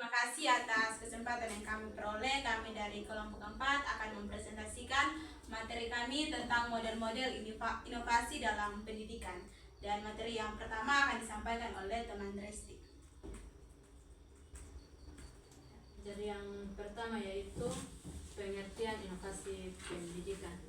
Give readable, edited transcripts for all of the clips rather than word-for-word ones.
Terima kasih atas kesempatan yang kami peroleh. Kami dari kelompok 4 akan mempresentasikan materi kami tentang model-model inovasi dalam pendidikan. Dan materi yang pertama akan disampaikan oleh teman Resti. Jadi yang pertama yaitu pengertian inovasi pendidikan.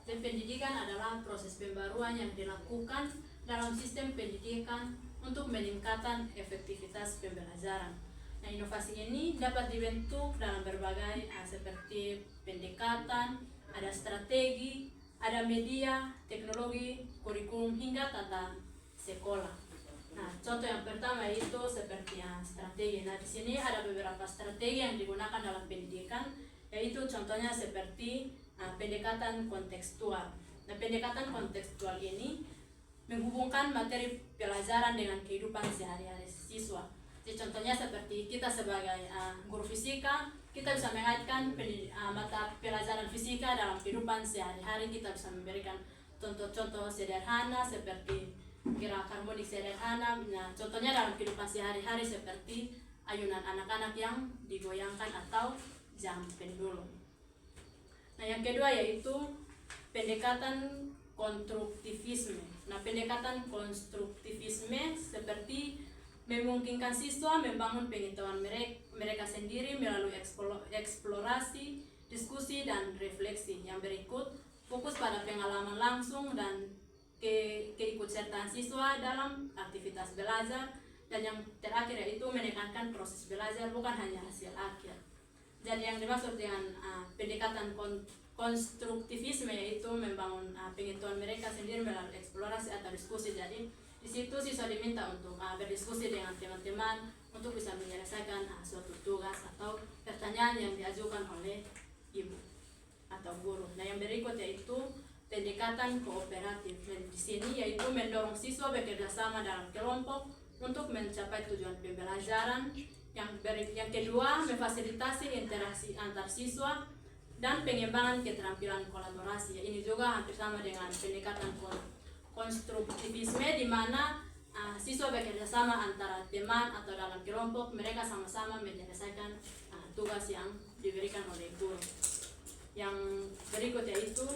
Dan pendidikan adalah proses pembaruan yang dilakukan dalam sistem pendidikan untuk meningkatkan efektivitas pembelajaran. Nah, inovasi ini dapat dibentuk dalam berbagai seperti pendekatan, ada strategi, ada media, teknologi, kurikulum hingga tata sekolah. Nah, contoh yang pertama itu seperti strategi. Nah, di sini ada beberapa strategi yang digunakan dalam pendidikan, yaitu contohnya seperti pendekatan kontekstual. Nah, pendekatan kontekstual ini menghubungkan materi pelajaran dengan kehidupan sehari-hari siswa. Jadi contohnya seperti kita sebagai guru fisika, kita bisa mengaitkan mata pelajaran fisika dalam kehidupan sehari-hari. Kita bisa memberikan contoh-contoh sederhana seperti gerak harmonik sederhana. Nah, contohnya dalam kehidupan sehari-hari seperti ayunan anak-anak yang digoyangkan atau jam pendulum. Nah, yang kedua yaitu pendekatan konstruktivisme. Nah, pendekatan konstruktivisme seperti memungkinkan siswa membangun pengetahuan mereka sendiri melalui eksplorasi, diskusi, dan refleksi. Yang berikut fokus pada pengalaman langsung dan keikutsertaan siswa dalam aktivitas belajar. Dan yang terakhir yaitu menekankan proses belajar bukan hanya hasil akhir. Jadi yang dimaksud dengan pendekatan konstruktivisme yaitu membangun pengetahuan mereka sendiri melalui eksplorasi atau diskusi. Jadi di situ siswa diminta untuk berdiskusi dengan teman-teman untuk bisa menyelesaikan suatu tugas atau pertanyaan yang diajukan oleh ibu atau guru. Nah, yang berikut yaitu pendekatan kooperatif. Di sini yaitu mendorong siswa bekerja sama dalam kelompok untuk mencapai tujuan pembelajaran. Yang kedua, memfasilitasi interaksi antar siswa dan pengembangan keterampilan kolaborasi. Ini juga hampir sama dengan pendekatan konstruktivisme di mana siswa bekerja sama antara teman atau dalam kelompok, mereka sama-sama menyelesaikan tugas yang diberikan oleh guru. Yang berikut yaitu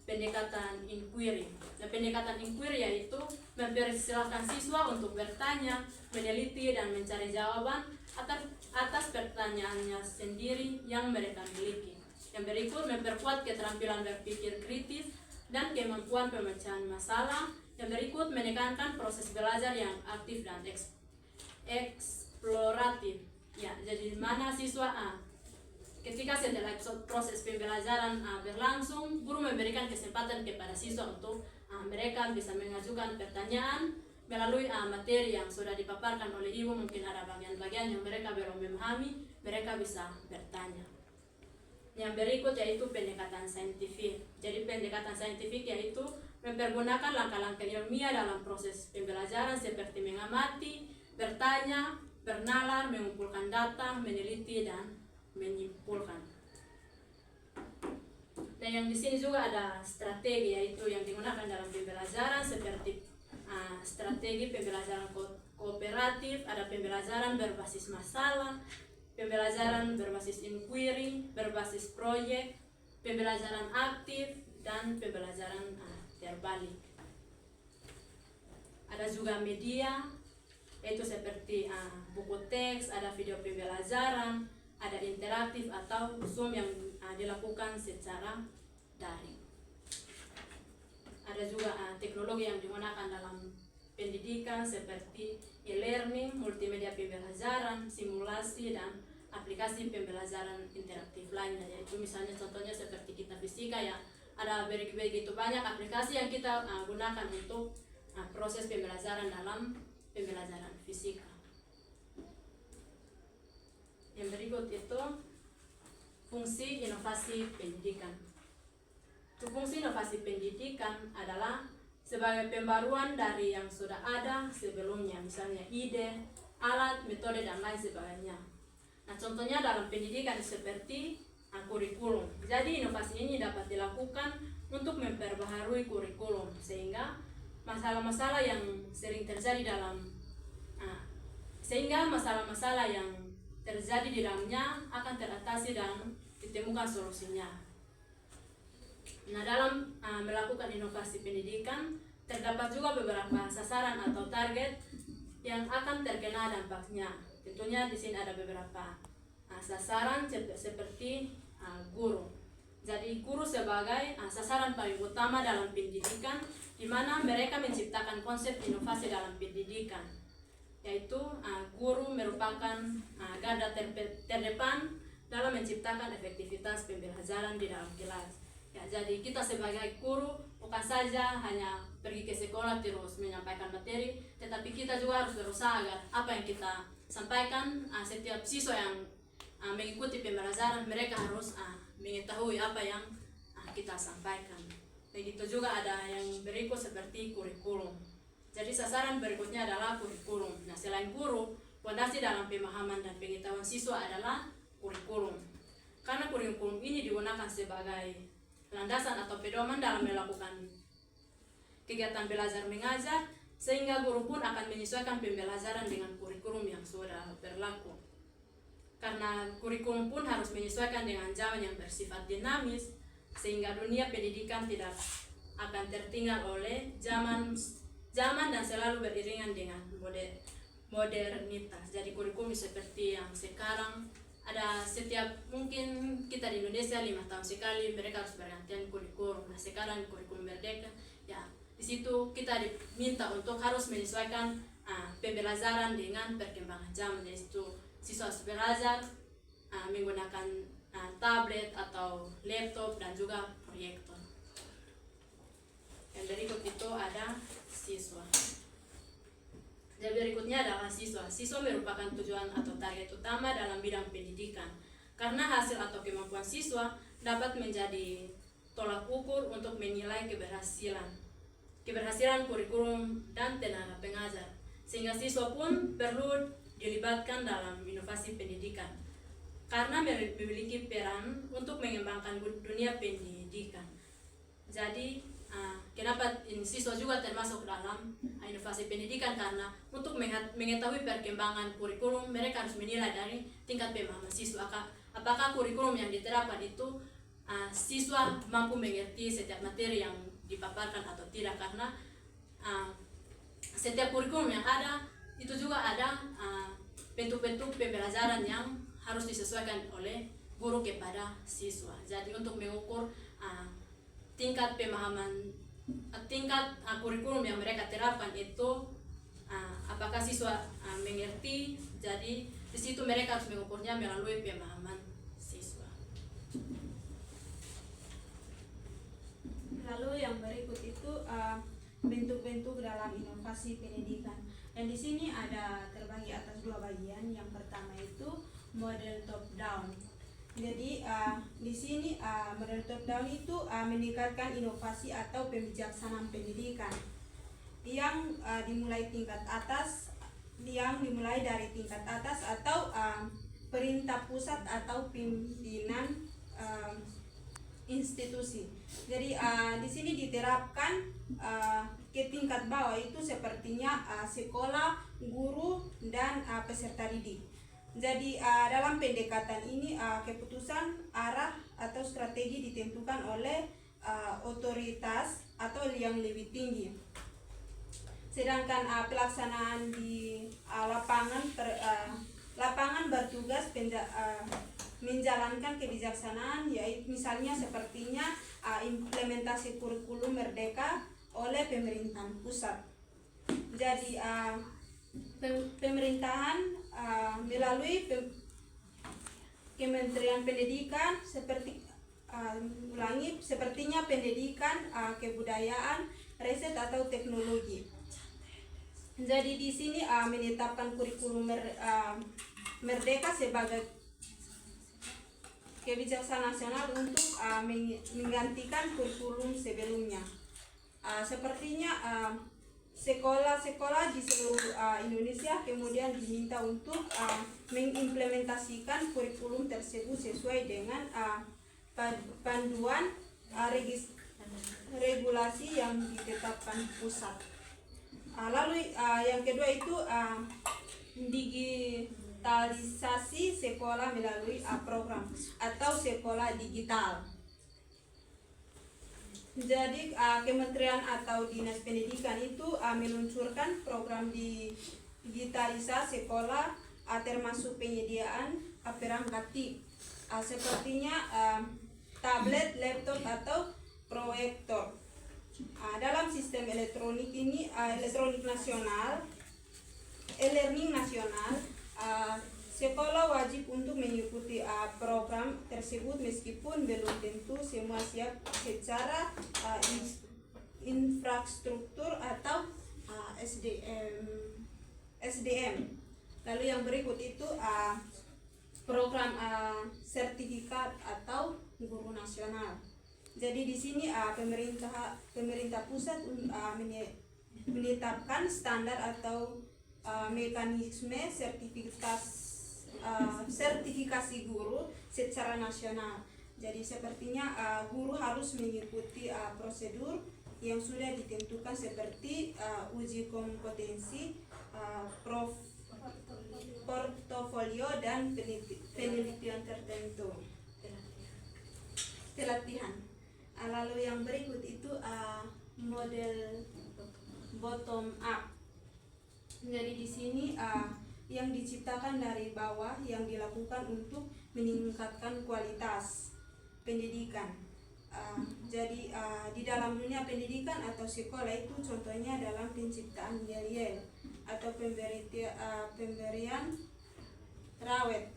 pendekatan inquiry. Nah, pendekatan inquiry yaitu mempersilahkan siswa untuk bertanya, meneliti, dan mencari jawaban atas pertanyaannya sendiri yang mereka miliki. Yang berikut memperkuat keterampilan berpikir kritis dan kemampuan pemecahan masalah. Yang berikut menekankan proses belajar yang aktif dan eksploratif. Ya, jadi mana siswa ketika setelah proses pembelajaran berlangsung, guru memberikan kesempatan kepada siswa untuk mereka bisa mengajukan pertanyaan melalui materi yang sudah dipaparkan oleh ibu. Mungkin ada bagian-bagian yang mereka belum memahami, mereka bisa bertanya. Yang berikut yaitu pendekatan saintifik. Jadi pendekatan saintifik yaitu mempergunakan langkah-langkah ilmiah dalam proses pembelajaran seperti mengamati, bertanya, bernalar, mengumpulkan data, meneliti, dan menyimpulkan. Dan yang di sini juga ada strategi yaitu yang digunakan dalam pembelajaran seperti strategi pembelajaran kooperatif, ada pembelajaran berbasis masalah, pembelajaran berbasis inquiry, berbasis proyek, pembelajaran aktif, dan pembelajaran terbalik. Ada juga media, yaitu seperti buku teks, ada video pembelajaran, ada interaktif atau Zoom yang dilakukan secara daring. Ada juga teknologi yang digunakan dalam pendidikan seperti e-learning, multimedia pembelajaran, simulasi, dan aplikasi pembelajaran interaktif lainnya. Yaitu misalnya contohnya seperti kita fisika ya, ada begitu banyak aplikasi yang kita gunakan untuk proses pembelajaran dalam pembelajaran fisika. Yang berikut itu fungsi inovasi pendidikan. Fungsi inovasi pendidikan adalah sebagai pembaruan dari yang sudah ada sebelumnya, misalnya ide, alat, metode, dan lain sebagainya. Nah, contohnya dalam pendidikan seperti kurikulum. Jadi inovasi ini dapat dilakukan untuk memperbaharui kurikulum sehingga masalah-masalah yang sering terjadi dalam sehingga masalah-masalah yang terjadi di dalamnya akan teratasi dan ditemukan solusinya. Nah, dalam melakukan inovasi pendidikan terdapat juga beberapa sasaran atau target yang akan terkena dampaknya. Tentunya di sini ada beberapa sasaran seperti guru. Jadi guru sebagai sasaran paling utama dalam pendidikan, di mana mereka menciptakan konsep inovasi dalam pendidikan, yaitu guru merupakan garda terdepan dalam menciptakan efektivitas pembelajaran di dalam kelas. Ya, jadi kita sebagai guru bukan saja hanya pergi ke sekolah terus menyampaikan materi, tetapi kita juga harus berusaha agar apa yang kita sampaikan, setiap siswa yang mengikuti pembelajaran mereka harus mengetahui apa yang kita sampaikan. Begitu juga ada yang berikut seperti kurikulum. Jadi sasaran berikutnya adalah kurikulum. Nah, selain guru, fondasi dalam pemahaman dan pengetahuan siswa adalah kurikulum. Karena kurikulum ini digunakan sebagai landasan atau pedoman dalam melakukan kegiatan belajar mengajar, sehingga guru pun akan menyesuaikan pembelajaran dengan kurikulum yang sudah berlaku. Karena kurikulum pun harus menyesuaikan dengan zaman yang bersifat dinamis, sehingga dunia pendidikan tidak akan tertinggal oleh zaman dan selalu beriringan dengan modernitas. Jadi kurikulum seperti yang sekarang ada mungkin kita di Indonesia 5 tahun sekali mereka harus bergantian kurikulum. Nah, sekarang kurikulum merdeka, ya di situ kita diminta untuk harus menyesuaikan pembelajaran dengan perkembangan zaman, yaitu siswa harus belajar menggunakan tablet atau laptop dan juga proyektor. Yang berikut itu ada siswa. Dan berikutnya adalah siswa. Siswa merupakan tujuan atau target utama dalam bidang pendidikan, karena hasil atau kemampuan siswa dapat menjadi tolak ukur untuk menilai keberhasilan kurikulum dan tenaga pengajar, sehingga siswa pun perlu dilibatkan dalam inovasi pendidikan karena memiliki peran untuk mengembangkan dunia pendidikan. Jadi kenapa siswa juga termasuk dalam inovasi pendidikan, karena untuk mengetahui perkembangan kurikulum mereka harus menilai dari tingkat pemahaman siswa, apakah kurikulum yang diterapkan itu siswa mampu mengerti setiap materi yang dipaparkan atau tidak. Karena setiap kurikulum yang ada itu juga ada bentuk-bentuk pembelajaran yang harus disesuaikan oleh guru kepada siswa. Jadi untuk mengukur tingkat pemahaman, tingkat kurikulum yang mereka terapkan itu apakah siswa mengerti. Jadi di situ mereka harus mengukurnya melalui pemahaman siswa. Lalu yang berikut itu bentuk-bentuk dalam inovasi pendidikan. Dan di sini ada terbagi atas 2 bagian. Yang pertama itu model top down. Jadi di sini model top down itu meningkatkan inovasi atau pembijaksanaan pendidikan yang dimulai dari tingkat atas atau perintah pusat atau pimpinan institusi. Jadi di sini diterapkan ke tingkat bawah, itu sepertinya sekolah, guru, dan peserta didik. Jadi dalam pendekatan ini keputusan arah atau strategi ditentukan oleh otoritas atau yang lebih tinggi. Sedangkan pelaksanaan di lapangan bertugas menjalankan kebijaksanaan, yaitu misalnya sepertinya implementasi kurikulum merdeka oleh pemerintahan pusat. Jadi pemerintahan melalui Kementerian Pendidikan sepertinya pendidikan, kebudayaan, riset atau teknologi. Jadi di sini menetapkan kurikulum merdeka sebagai kebijakan nasional untuk menggantikan kurikulum sebelumnya. Sepertinya sekolah-sekolah di seluruh Indonesia kemudian diminta untuk mengimplementasikan kurikulum tersebut sesuai dengan panduan regulasi yang ditetapkan pusat. Lalu yang kedua itu digitalisasi sekolah melalui program atau sekolah digital. Jadi Kementerian atau Dinas Pendidikan itu meluncurkan program digitalisasi sekolah termasuk penyediaan perangkat TIK sepertinya tablet, laptop atau proyektor. Dalam sistem elektronik ini elektronik nasional, e-learning nasional, sekolah wajib untuk mengikuti program tersebut meskipun belum tentu semua siap secara infrastruktur atau SDM. Lalu yang berikut itu program sertifikat atau guru nasional. Jadi di sini pemerintah pusat menetapkan standar atau mekanisme sertifikasi guru secara nasional. Jadi sepertinya guru harus mengikuti prosedur yang sudah ditentukan seperti uji kompetensi, portofolio dan penelitian tertentu. Pelatihan. Lalu yang berikut itu model bottom up. Jadi di sini yang diciptakan dari bawah yang dilakukan untuk meningkatkan kualitas pendidikan. Jadi di dalam dunia pendidikan atau sekolah itu contohnya dalam penciptaan yel-yel atau pemberian rawat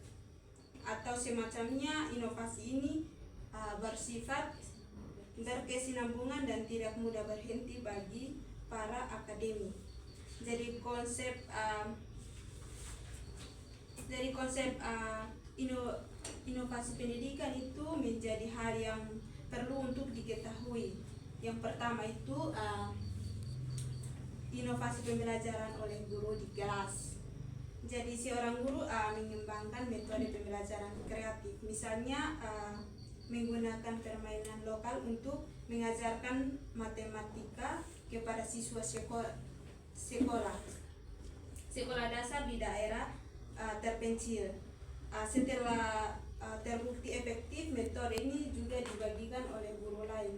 atau semacamnya. Inovasi ini bersifat berkesinambungan dan tidak mudah berhenti bagi para akademi. Jadi konsep inovasi pendidikan itu menjadi hal yang perlu untuk diketahui. Yang pertama itu inovasi pembelajaran oleh guru di kelas. Jadi seorang guru mengembangkan metode pembelajaran kreatif, misalnya menggunakan permainan lokal untuk mengajarkan matematika kepada siswa sekolah dasar di daerah terpencil. Setelah terbukti efektif, metode ini juga dibagikan oleh guru lain,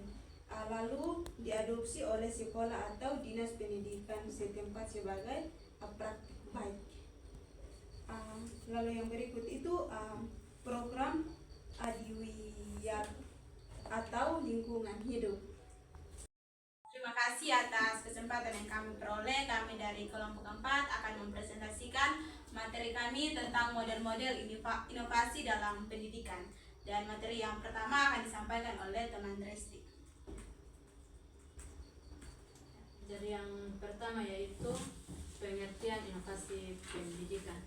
lalu diadopsi oleh sekolah atau dinas pendidikan setempat sebagai praktik baik. Lalu yang berikut itu program adiwiyat atau lingkungan hidup. Terima kasih atas kesempatan yang kami peroleh. Kami dari kelompok 4 akan mempresentasikan materi kami tentang model-model inovasi dalam pendidikan. Dan materi yang pertama akan disampaikan oleh teman Resti. Jadi yang pertama yaitu pengertian inovasi pendidikan.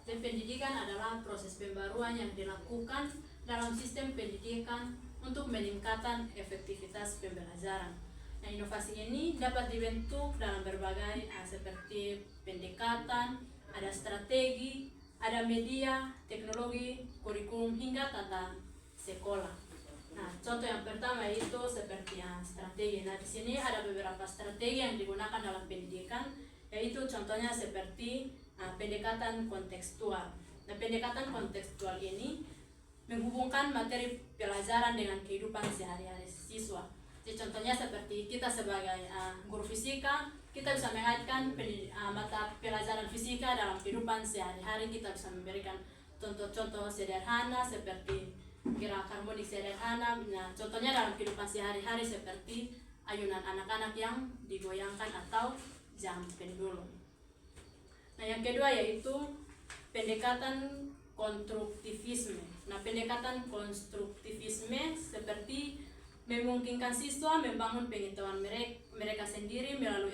Dan pendidikan adalah proses pembaruan yang dilakukan dalam sistem pendidikan untuk meningkatkan efektivitas pembelajaran. Nah, inovasi ini dapat dibentuk dalam berbagai seperti pendekatan, ada strategi, ada media, teknologi, kurikulum hingga tata sekolah. Nah, contoh yang pertama itu seperti strategi. Nah, di sini ada beberapa strategi yang digunakan dalam pendidikan, yaitu contohnya seperti pendekatan kontekstual. Nah, pendekatan kontekstual ini menghubungkan materi pelajaran dengan kehidupan sehari-hari siswa. Jadi contohnya seperti kita sebagai guru fisika, kita bisa mengaitkan mata pelajaran fisika dalam kehidupan sehari-hari. Kita bisa memberikan contoh-contoh sederhana seperti gerak harmonik sederhana. Nah, contohnya dalam kehidupan sehari-hari seperti ayunan anak-anak yang digoyangkan atau jam pendulum. Nah, yang kedua yaitu pendekatan konstruktivisme. Nah, pendekatan konstruktivisme seperti memungkinkan siswa membangun pengetahuan mereka sendiri melalui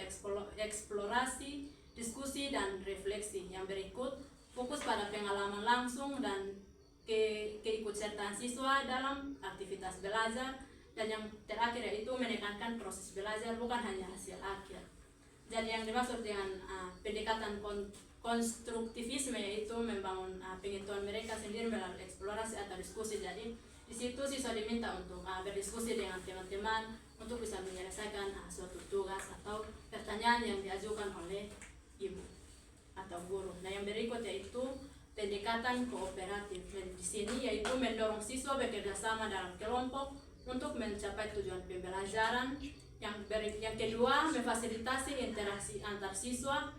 eksplorasi, diskusi, dan refleksi. Yang berikut fokus pada pengalaman langsung dan keikutsertaan siswa dalam aktivitas belajar. Dan yang terakhir yaitu menekankan proses belajar bukan hanya hasil akhir. Jadi yang dimaksud dengan pendekatan konstruktivisme yaitu membangun pengetahuan mereka sendiri melalui eksplorasi atau diskusi. Jadi di situ siswa diminta untuk berdiskusi dengan teman-teman untuk bisa menyelesaikan suatu tugas atau pertanyaan yang diajukan oleh ibu atau guru. Nah, yang berikut yaitu pendekatan kooperatif. Dan di sini yaitu mendorong siswa bekerja sama dalam kelompok untuk mencapai tujuan pembelajaran. Yang kedua, memfasilitasi interaksi antar siswa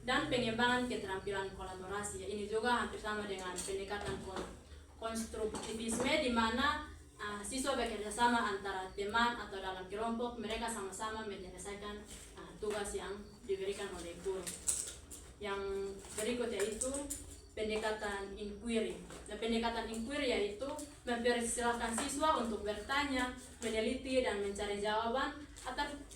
dan pengembangan keterampilan kolaborasi. Ini juga hampir sama dengan pendekatan konstruktivisme, di mana siswa bekerja sama antara teman atau dalam kelompok, mereka sama-sama menyelesaikan tugas yang diberikan oleh guru. Yang berikut yaitu pendekatan inquiry. Nah, pendekatan inquiry yaitu mempersilahkan siswa untuk bertanya, meneliti, dan mencari jawaban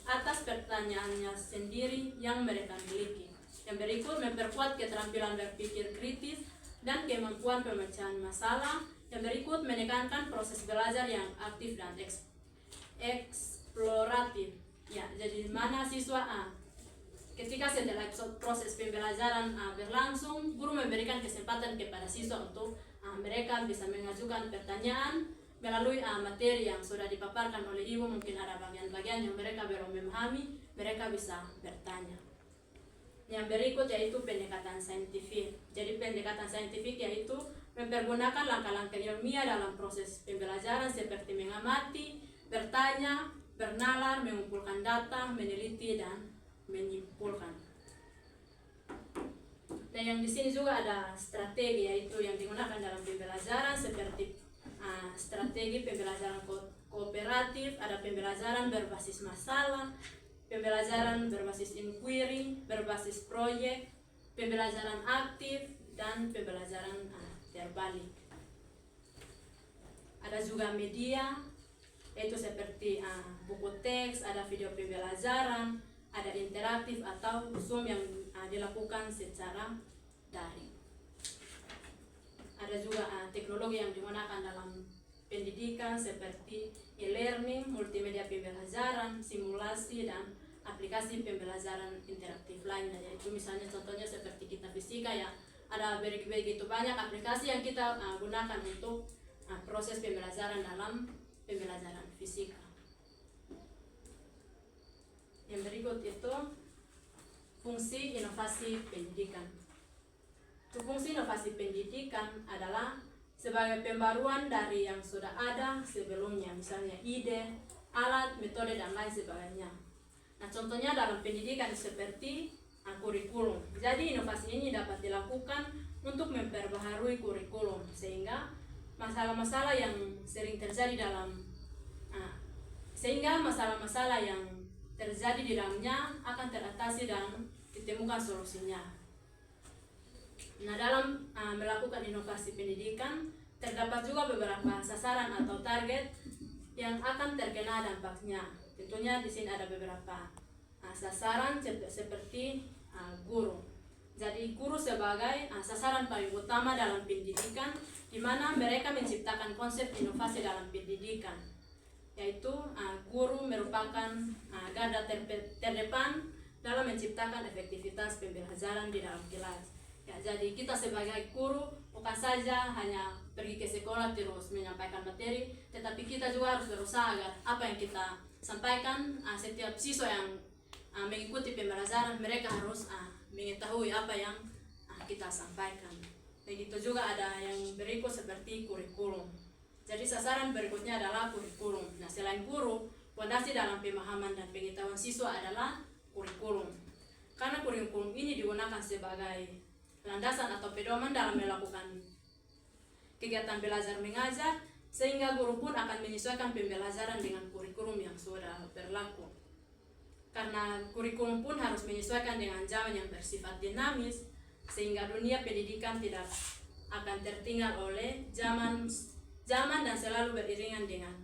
atas pertanyaannya sendiri yang mereka miliki. Yang berikut memperkuat keterampilan berpikir kritis dan kemampuan pemecahan masalah. Yang berikut menekankan proses belajar yang aktif dan eksploratif. Ya, jadi mana siswa ketika setelah proses pembelajaran berlangsung, guru memberikan kesempatan kepada siswa untuk mereka bisa mengajukan pertanyaan melalui materi yang sudah dipaparkan oleh ibu. Mungkin ada bagian-bagian yang mereka belum memahami, mereka bisa bertanya. Yang berikut yaitu pendekatan saintifik. Jadi pendekatan saintifik yaitu mempergunakan langkah-langkah ilmiah dalam proses pembelajaran seperti mengamati, bertanya, bernalar, mengumpulkan data, meneliti, dan menyimpulkan. Dan yang di sini juga ada strategi yaitu yang digunakan dalam pembelajaran seperti strategi pembelajaran kooperatif, ada pembelajaran berbasis masalah, pembelajaran berbasis inquiry, berbasis proyek, pembelajaran aktif, dan pembelajaran terbalik. Ada juga media, yaitu seperti buku teks, ada video pembelajaran, ada interaktif atau Zoom yang dilakukan secara daring. Ada juga teknologi yang digunakan dalam pendidikan seperti e-learning, multimedia pembelajaran, simulasi, dan aplikasi pembelajaran interaktif lainnya. Yaitu misalnya contohnya seperti kita fisika ya, ada begitu banyak aplikasi yang kita gunakan untuk proses pembelajaran dalam pembelajaran fisika. Yang berikut itu fungsi inovasi pendidikan. Fungsi inovasi pendidikan adalah sebagai pembaruan dari yang sudah ada sebelumnya, misalnya ide, alat, metode, dan lain sebagainya. Nah, contohnya dalam pendidikan seperti kurikulum. Jadi inovasi ini dapat dilakukan untuk memperbaharui kurikulum sehingga masalah-masalah yang sering terjadi di dalamnya akan teratasi dan ditemukan solusinya. Nah, dalam melakukan inovasi pendidikan terdapat juga beberapa sasaran atau target yang akan terkena dampaknya. Tentunya di sini ada beberapa sasaran seperti guru. Jadi guru sebagai sasaran paling utama dalam pendidikan, di mana mereka menciptakan konsep inovasi dalam pendidikan, yaitu guru merupakan garda terdepan dalam menciptakan efektivitas pembelajaran di dalam kelas. Ya, jadi kita sebagai guru bukan saja hanya pergi ke sekolah terus menyampaikan materi, tetapi kita juga harus berusaha agar apa yang kita sampaikan, setiap siswa yang mengikuti pembelajaran mereka harus mengetahui apa yang kita sampaikan. Begitu juga ada yang berikut seperti kurikulum. Jadi sasaran berikutnya adalah kurikulum. Nah, selain guru, fondasi dalam pemahaman dan pengetahuan siswa adalah kurikulum. Karena kurikulum ini digunakan sebagai landasan atau pedoman dalam melakukan kegiatan belajar mengajar, sehingga guru pun akan menyesuaikan pembelajaran dengan kurikulum yang sudah berlaku. Karena kurikulum pun harus menyesuaikan dengan zaman yang bersifat dinamis, sehingga dunia pendidikan tidak akan tertinggal oleh zaman dan selalu beriringan dengan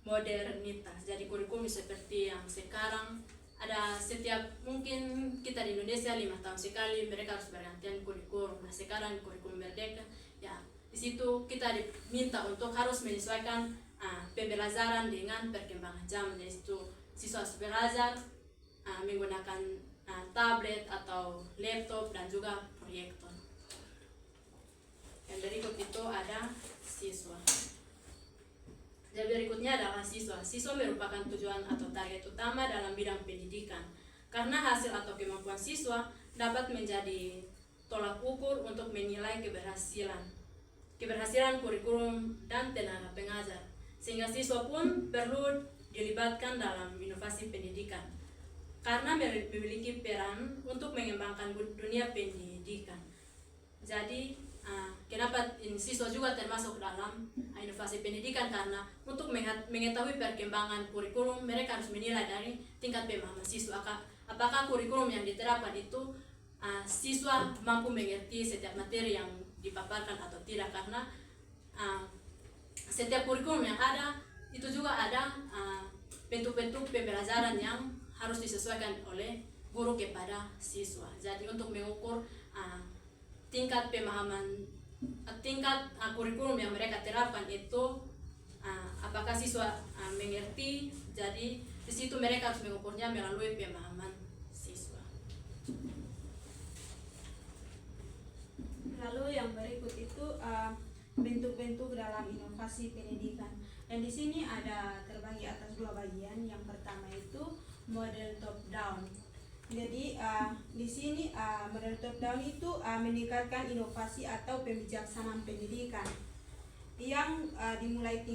modernitas. Jadi kurikulum seperti yang sekarang ada mungkin kita di Indonesia 5 tahun sekali mereka harus bergantian kurikulum. Nah, sekarang kurikulum merdeka ya, di situ kita diminta untuk harus menyesuaikan pembelajaran dengan perkembangan zaman, yaitu siswa harus belajar menggunakan tablet atau laptop dan juga proyektor. Yang berikut itu ada siswa. Dan berikutnya adalah siswa. Siswa merupakan tujuan atau target utama dalam bidang pendidikan, karena hasil atau kemampuan siswa dapat menjadi tolak ukur untuk menilai keberhasilan kurikulum dan tenaga pengajar, sehingga siswa pun perlu dilibatkan dalam inovasi pendidikan karena memiliki peran untuk mengembangkan dunia pendidikan. Jadi kenapa siswa juga termasuk dalam inovasi pendidikan, karena untuk mengetahui perkembangan kurikulum mereka harus menilai dari tingkat pemahaman siswa, apakah kurikulum yang diterapkan itu siswa mampu mengerti setiap materi yang dipaparkan atau tidak, karena setiap kurikulum yang ada itu juga ada bentuk-bentuk pembelajaran yang harus disesuaikan oleh guru kepada siswa. Jadi untuk mengukur tingkat pemahaman, tingkat kurikulum yang mereka terapkan itu apakah siswa mengerti, jadi di situ mereka harus mengukurnya melalui pemahaman siswa. Lalu yang berikut itu bentuk-bentuk dalam inovasi pendidikan. Dan di sini ada terbagi atas dua bagian. Yang pertama itu model top down. Jadi di sini model top down itu meningkatkan inovasi atau pembijaksanaan pendidikan yang dimulai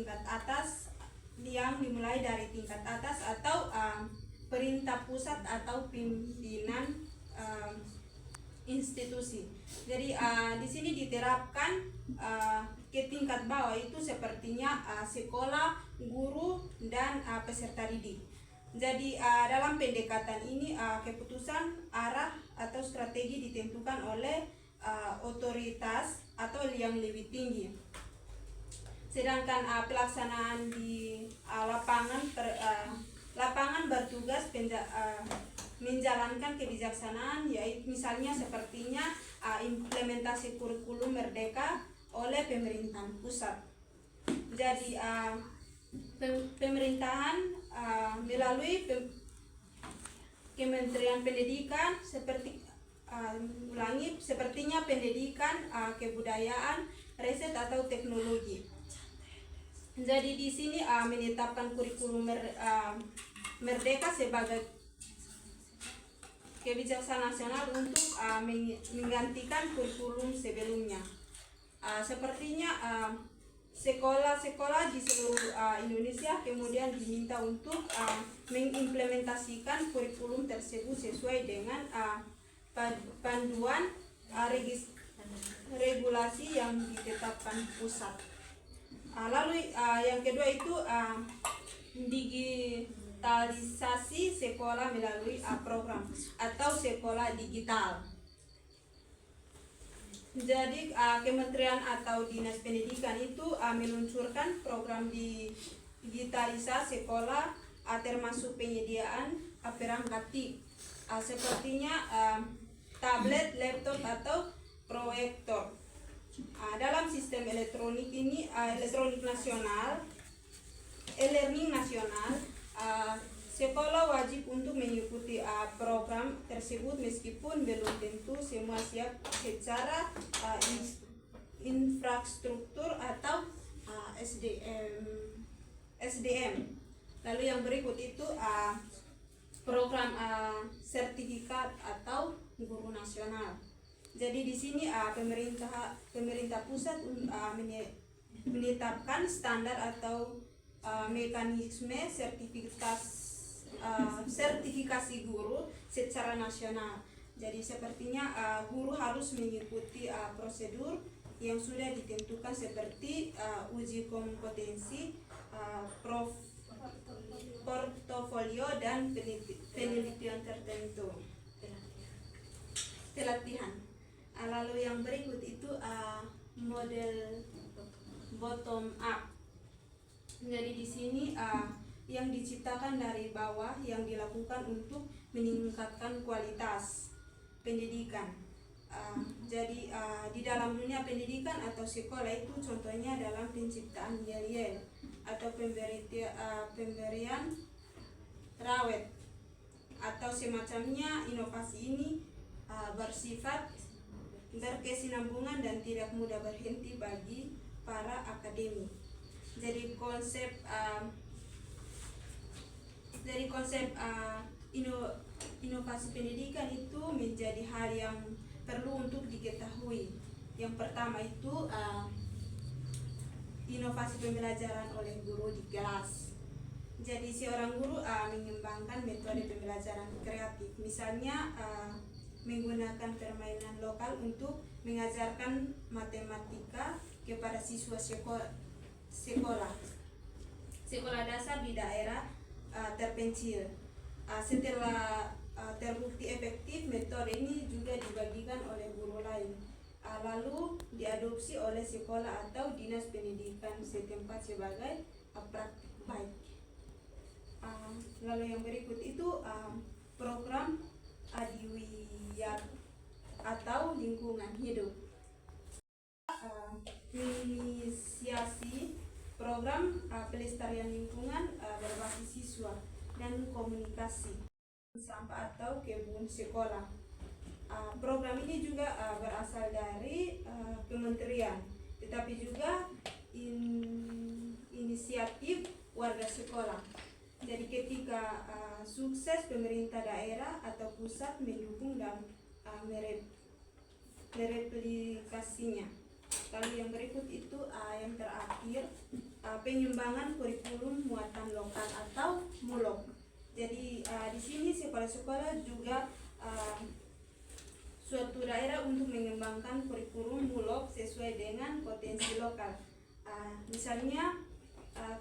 dari tingkat atas atau perintah pusat atau pimpinan institusi. Jadi di sini diterapkan ke tingkat bawah itu sepertinya sekolah, guru, dan peserta didik. Jadi dalam pendekatan ini keputusan arah atau strategi ditentukan oleh otoritas atau yang lebih tinggi. Sedangkan pelaksanaan di lapangan bertugas menjalankan kebijaksanaan, yaitu misalnya sepertinya implementasi kurikulum merdeka oleh pemerintahan pusat. Jadi pemerintahan melalui Kementerian Pendidikan sepertinya pendidikan, kebudayaan, riset atau teknologi. Jadi di sini menetapkan kurikulum merdeka sebagai kebijaksanaan nasional untuk menggantikan kurikulum sebelumnya. Sepertinya sekolah-sekolah di seluruh Indonesia kemudian diminta untuk mengimplementasikan kurikulum tersebut sesuai dengan panduan regulasi yang ditetapkan pusat. Lalu yang kedua itu digitalisasi sekolah melalui program atau sekolah digital. Jadi kementerian atau dinas pendidikan itu meluncurkan program digitalisasi sekolah termasuk penyediaan perangkat sepertinya tablet, laptop atau proyektor. Dalam sistem elektronik ini elektronik nasional, e-learning nasional, sekolah wajib untuk mengikuti program tersebut meskipun belum tentu semua siap secara infrastruktur atau SDM. Lalu yang berikut itu program sertifikat atau guru nasional. Jadi di sini pemerintah pusat menetapkan standar atau mekanisme sertifikasi guru secara nasional. Jadi sepertinya guru harus mengikuti prosedur yang sudah ditentukan seperti uji kompetensi, portofolio dan penelitian tertentu. Pelatihan. Lalu yang berikut itu model bottom up. Jadi di sini yang diciptakan dari bawah yang dilakukan untuk meningkatkan kualitas pendidikan. Jadi di dalam dunia pendidikan atau sekolah itu contohnya dalam penciptaan yel-yel atau pemberian rawat atau semacamnya. Inovasi ini bersifat berkesinambungan dan tidak mudah berhenti bagi para akademi. Jadi konsep inovasi pendidikan itu menjadi hal yang perlu untuk diketahui. Yang pertama itu inovasi pembelajaran oleh guru di kelas. Jadi seorang guru mengembangkan metode pembelajaran kreatif, misalnya menggunakan permainan lokal untuk mengajarkan matematika kepada siswa sekolah dasar di daerah terpencil. Setelah terbukti efektif, metode ini juga dibagikan oleh guru lain, lalu diadopsi oleh sekolah atau dinas pendidikan setempat sebagai praktik baik. Lalu yang berikut itu program Adiwiyat atau lingkungan hidup. Inisiasi program pelestarian lingkungan berbasis siswa dan komunikasi sampah atau kebun sekolah. Program ini juga berasal dari kementerian, tetapi juga inisiatif warga sekolah. Jadi ketika sukses, pemerintah daerah atau pusat mendukung dan mereplikasinya. Lalu yang berikut itu yang terakhir, pengembangan kurikulum muatan lokal atau MULOK. Jadi di sini sekolah-sekolah juga suatu daerah untuk mengembangkan kurikulum MULOK sesuai dengan potensi lokal. Misalnya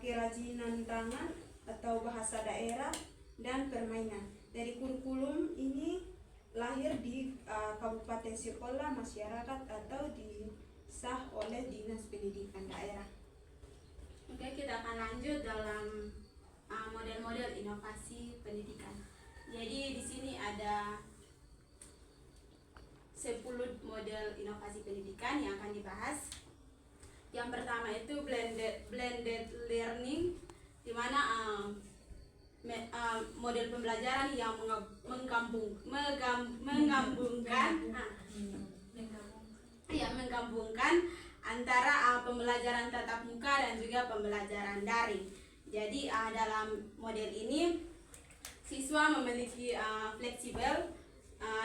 kerajinan tangan atau bahasa daerah dan permainan. Dari kurikulum ini lahir di kabupaten sekolah, masyarakat atau disah oleh dinas pendidikan daerah. Oke, kita akan lanjut dalam model-model inovasi pendidikan. Jadi di sini ada 10 model inovasi pendidikan yang akan dibahas. Yang pertama itu blended learning, di mana model pembelajaran yang menggabungkan antara pembelajaran tatap muka dan juga pembelajaran daring. Jadi dalam model ini siswa memiliki fleksibel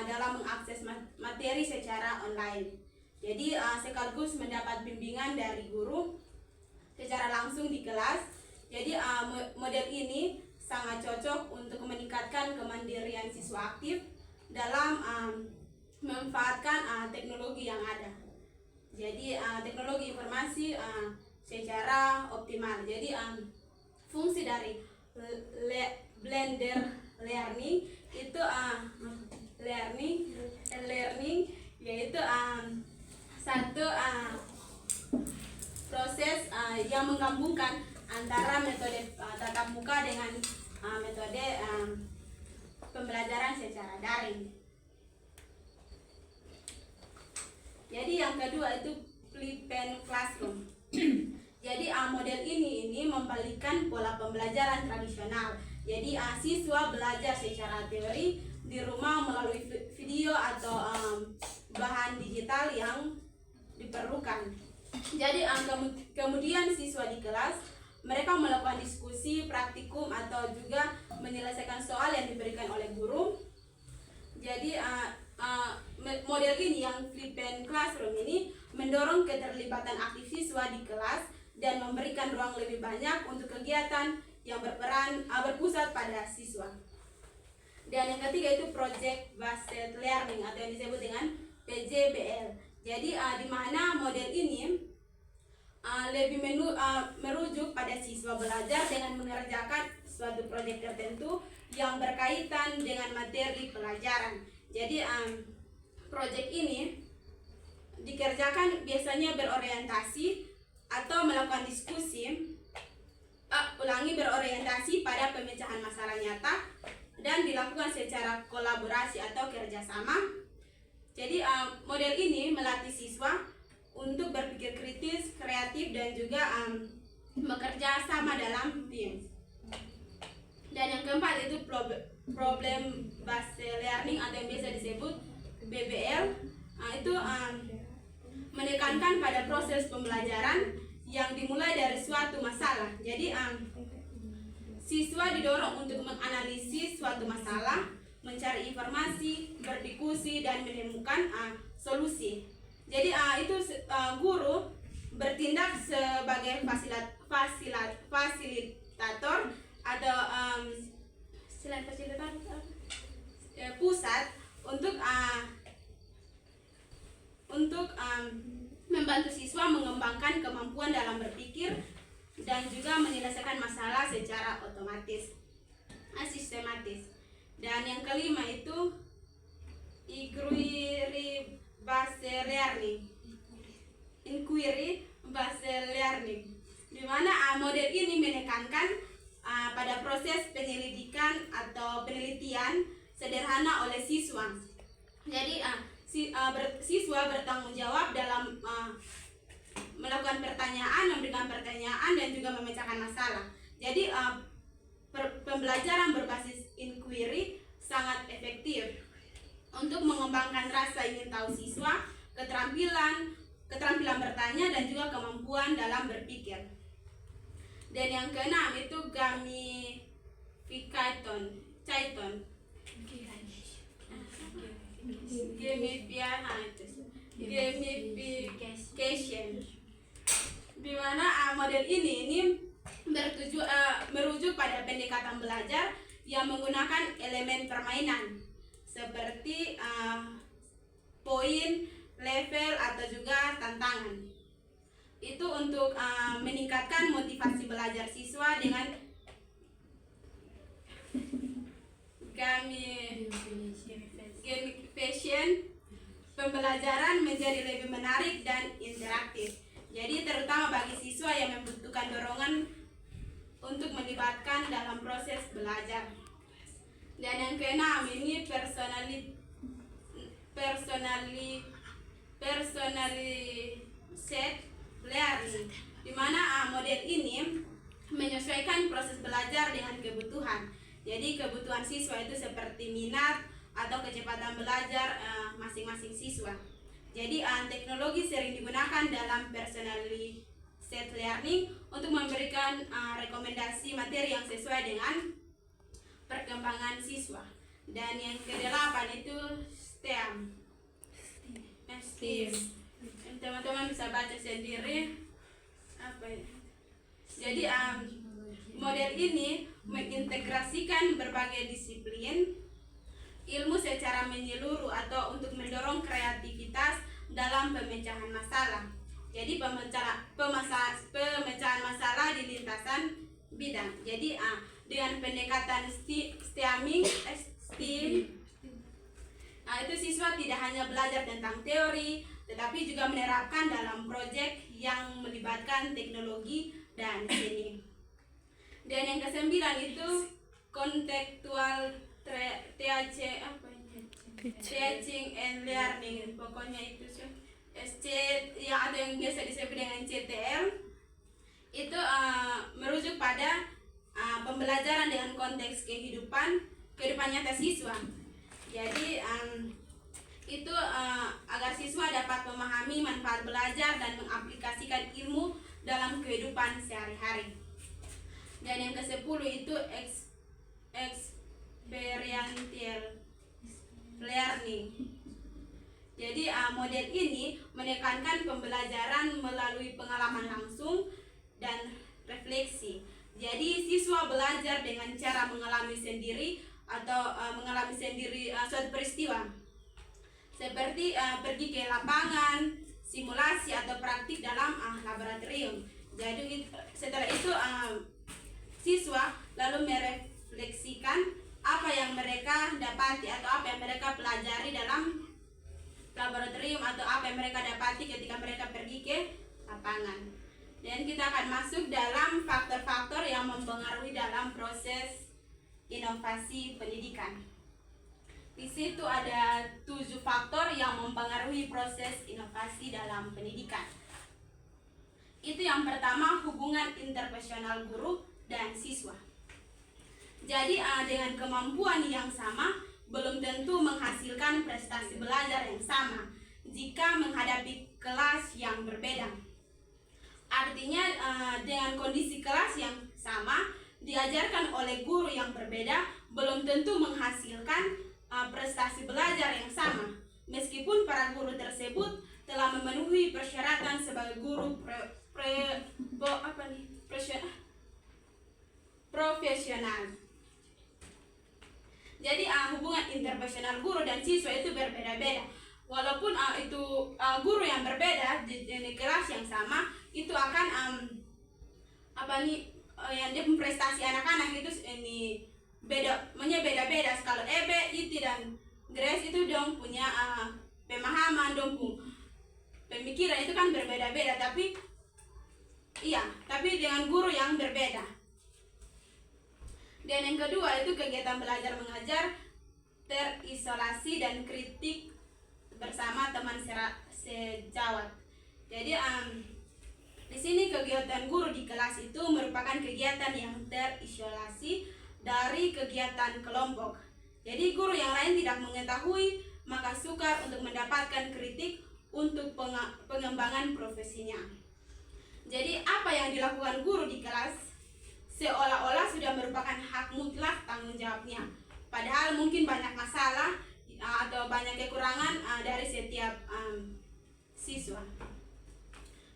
dalam mengakses materi secara online. Jadi sekaligus mendapat bimbingan dari guru secara langsung di kelas. Jadi model ini sangat cocok untuk meningkatkan kemandirian siswa aktif dalam memanfaatkan teknologi yang ada. Jadi teknologi informasi secara optimal. Jadi fungsi dari blended learning itu learning yaitu satu proses yang menggabungkan antara metode tatap muka dengan metode pembelajaran secara daring. Jadi yang kedua itu flipped classroom. Jadi model ini membalikkan pola pembelajaran tradisional. Jadi siswa belajar secara teori di rumah melalui video atau bahan digital yang diperlukan. Jadi kemudian siswa di kelas mereka melakukan diskusi, praktikum atau juga menyelesaikan soal yang diberikan oleh guru. Jadi model ini yang flipped classroom ini mendorong keterlibatan aktif siswa di kelas dan memberikan ruang lebih banyak untuk kegiatan yang berpusat pada siswa. Dan yang ketiga itu project based learning atau yang disebut dengan PJBL. Jadi di mana model ini lebih merujuk pada siswa belajar dengan mengerjakan suatu proyek tertentu yang berkaitan dengan materi pelajaran. Jadi proyek ini dikerjakan biasanya berorientasi atau melakukan diskusi, berorientasi pada pemecahan masalah nyata dan dilakukan secara kolaborasi atau kerjasama. Jadi model ini melatih siswa untuk berpikir kritis, kreatif dan juga bekerja sama dalam tim. Dan yang keempat itu problem based learning atau yang biasa disebut BBL. Itu menekankan pada proses pembelajaran yang dimulai dari suatu masalah. Jadi siswa didorong untuk menganalisis suatu masalah, mencari informasi, berdiskusi dan menemukan solusi. Jadi guru bertindak sebagai fasilitator atau selain fasilitator pusat untuk membantu siswa mengembangkan kemampuan dalam berpikir dan juga menyelesaikan masalah secara sistematis. Dan yang kelima itu inquiry based learning, di mana model ini menekankan pada proses penyelidikan atau penelitian sederhana oleh siswa. Jadi siswa bertanggung jawab dalam melakukan pertanyaan, memberikan pertanyaan, dan juga memecahkan masalah. Jadi pembelajaran berbasis inquiry sangat efektif untuk mengembangkan rasa ingin tahu siswa, keterampilan bertanya, dan juga kemampuan dalam berpikir. Dan yang keenam itu gamification. Gamification, di mana model ini merujuk pada pendekatan belajar yang menggunakan elemen permainan seperti poin, level, atau juga tantangan. Itu untuk meningkatkan motivasi belajar siswa dengan gamification. Pembelajaran menjadi lebih menarik dan interaktif. Jadi terutama bagi siswa yang membutuhkan dorongan untuk melibatkan dalam proses belajar. Dan yang keenam ini personalized learning, di mana model ini menyesuaikan proses belajar dengan kebutuhan. Jadi kebutuhan siswa itu seperti minat atau kecepatan belajar masing-masing siswa. Jadi teknologi sering digunakan dalam personalized learning untuk memberikan rekomendasi materi yang sesuai dengan perkembangan siswa. Dan yang kedelapan itu STEM. Teman-teman bisa baca sendiri apa ya. Jadi model ini mengintegrasikan berbagai disiplin ilmu secara menyeluruh atau untuk mendorong kreativitas dalam pemecahan masalah. Jadi pemecahan masalah di lintasan bidang. Jadi dengan pendekatan STEM, itu siswa tidak hanya belajar tentang teori, tetapi juga menerapkan dalam proyek yang melibatkan teknologi dan seni. Dan yang kesembilan itu contextual teaching and learning, pokoknya itu yang ada yang biasa disebut dengan CTL. Itu merujuk pada pembelajaran dengan konteks kehidupan nyata siswa. Jadi itu agar siswa dapat memahami manfaat belajar dan mengaplikasikan ilmu dalam kehidupan sehari-hari. Dan yang ke-10 itu experiential learning. Jadi model ini menekankan pembelajaran melalui pengalaman langsung dan refleksi. Jadi siswa belajar dengan cara mengalami sendiri atau suatu peristiwa, seperti pergi ke lapangan, simulasi atau praktik dalam laboratorium. Jadi setelah itu siswa lalu merefleksikan apa yang mereka dapati atau apa yang mereka pelajari dalam laboratorium atau apa yang mereka dapati ketika mereka pergi ke lapangan. Dan kita akan masuk dalam faktor-faktor yang mempengaruhi dalam proses inovasi pendidikan. Di situ ada 7 faktor yang mempengaruhi proses inovasi dalam pendidikan. Itu yang pertama, hubungan interpersonal guru dan siswa. Jadi dengan kemampuan yang sama belum tentu menghasilkan prestasi belajar yang sama jika menghadapi kelas yang berbeda. Artinya dengan kondisi kelas yang sama diajarkan oleh guru yang berbeda belum tentu menghasilkan prestasi belajar yang sama. meskipun para guru tersebut telah memenuhi persyaratan sebagai guru profesional. Jadi hubungan interpersonal guru dan siswa itu berbeda-beda. Walaupun guru yang berbeda di kelas yang sama, itu akan yang dia prestasi anak-anak itu beda-beda. Kalau EB, IT dan Grace itu dong punya pemahaman, dong pemikiran itu kan berbeda-beda, tapi dengan guru yang berbeda. Dan yang kedua itu kegiatan belajar mengajar terisolasi dan kritik bersama teman sejawat. Jadi di sini kegiatan guru di kelas itu merupakan kegiatan yang terisolasi dari kegiatan kelompok. Jadi guru yang lain tidak mengetahui, maka sukar untuk mendapatkan kritik untuk pengembangan profesinya. Jadi apa yang dilakukan guru di kelas seolah-olah sudah merupakan hak mutlak tanggung jawabnya. Padahal mungkin banyak masalah atau banyak kekurangan dari setiap siswa.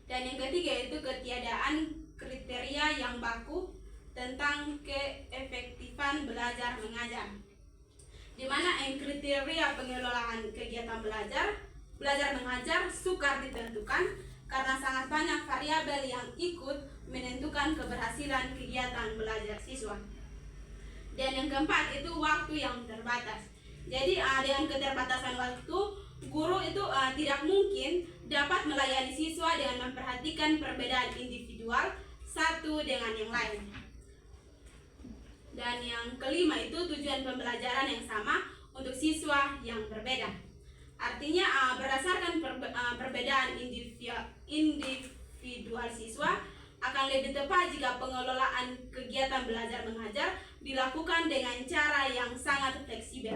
Dan yang ketiga itu ketiadaan kriteria yang baku tentang keefektifan belajar mengajar, di mana kriteria pengelolaan kegiatan belajar mengajar sukar ditentukan karena sangat banyak variabel yang ikut menentukan keberhasilan kegiatan belajar siswa. Dan yang keempat itu waktu yang terbatas. Jadi dengan keterbatasan waktu, guru itu tidak mungkin dapat melayani siswa dengan memperhatikan perbedaan individual satu dengan yang lain. Dan yang kelima itu tujuan pembelajaran yang sama untuk siswa yang berbeda. Artinya berdasarkan perbedaan individual siswa akan lebih tepat jika pengelolaan kegiatan belajar mengajar dilakukan dengan cara yang sangat fleksibel.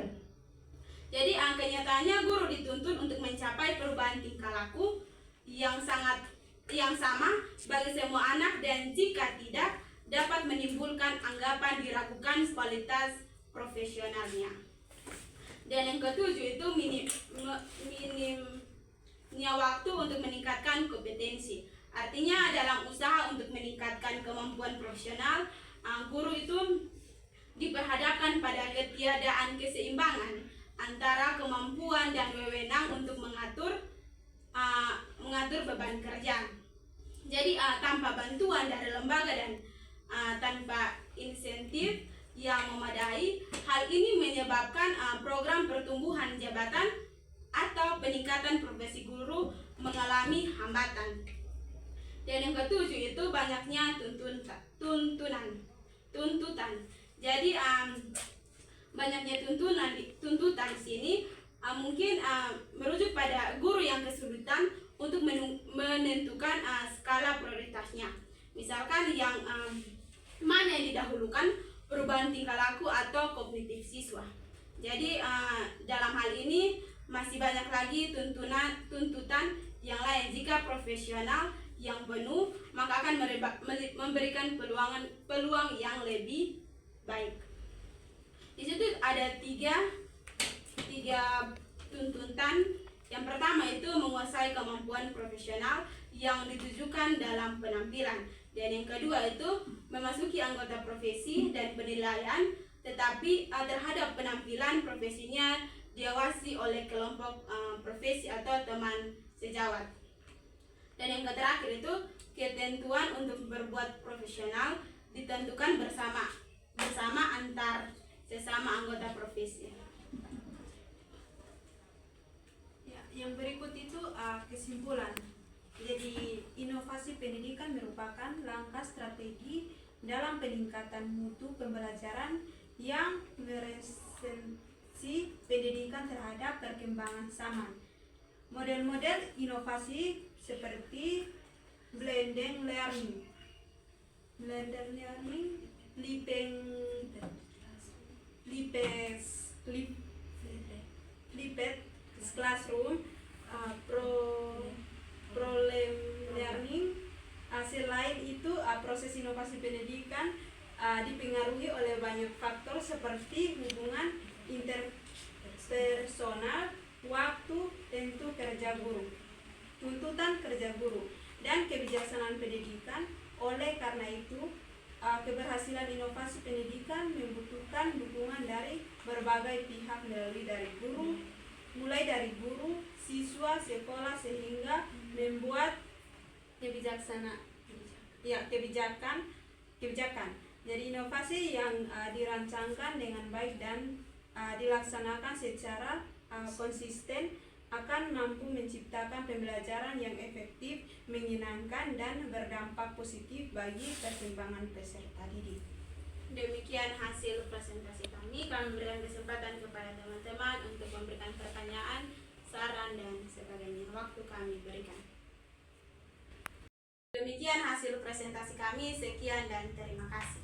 Jadi kenyataannya guru dituntut untuk mencapai perubahan tingkah laku yang sama bagi semua anak, dan jika tidak dapat menimbulkan anggapan diragukan kualitas profesionalnya. Dan yang ketujuh itu minimnya waktu untuk meningkatkan kompetensi. Artinya dalam usaha untuk meningkatkan kemampuan profesional, guru itu diperhadapkan pada ketiadaan keseimbangan antara kemampuan dan wewenang untuk mengatur beban kerja. Jadi tanpa bantuan dari lembaga dan tanpa insentif yang memadai, hal ini menyebabkan program pertumbuhan jabatan atau peningkatan profesi guru mengalami hambatan. Dan yang ketujuh itu banyaknya tuntutan. Jadi banyaknya tuntutan di sini mungkin merujuk pada guru yang kesulitan untuk menentukan skala prioritasnya. Misalkan yang mana yang didahulukan, perubahan tingkah laku atau kognitif siswa. Jadi dalam hal ini masih banyak lagi tuntutan yang lain. Jika profesional yang penuh, maka akan memberikan peluang yang lebih baik. Di situ ada tiga tuntutan. Yang pertama itu menguasai kemampuan profesional yang ditujukan dalam penampilan. Dan yang kedua itu memasuki anggota profesi dan penilaian, tetapi terhadap penampilan profesinya diawasi oleh kelompok profesi atau teman sejawat. Dan yang terakhir itu ketentuan untuk berbuat profesional ditentukan bersama antar sesama anggota profesi. Ya, yang berikut itu kesimpulan. Jadi inovasi pendidikan merupakan langkah strategi dalam peningkatan mutu pembelajaran yang meresensi pendidikan terhadap perkembangan zaman. Model-model inovasi seperti blended learning, flipped classroom, problem learning. Selain itu, proses inovasi pendidikan dipengaruhi oleh banyak faktor seperti hubungan interpersonal, waktu, tentu kerja guru, tuntutan kerja guru, dan kebijaksanaan pendidikan. Oleh karena itu, keberhasilan inovasi pendidikan membutuhkan dukungan dari berbagai pihak mulai dari guru, siswa, sekolah, sehingga membuat kebijakan. Jadi inovasi yang dirancangkan dengan baik dan dilaksanakan secara konsisten akan mampu menciptakan pembelajaran yang efektif, menyenangkan, dan berdampak positif bagi perkembangan peserta didik. Demikian hasil presentasi kami. Kami memberikan kesempatan kepada teman-teman untuk memberikan pertanyaan, saran, dan sebagainya. Waktu kami berikan. Demikian hasil presentasi kami. Sekian dan terima kasih.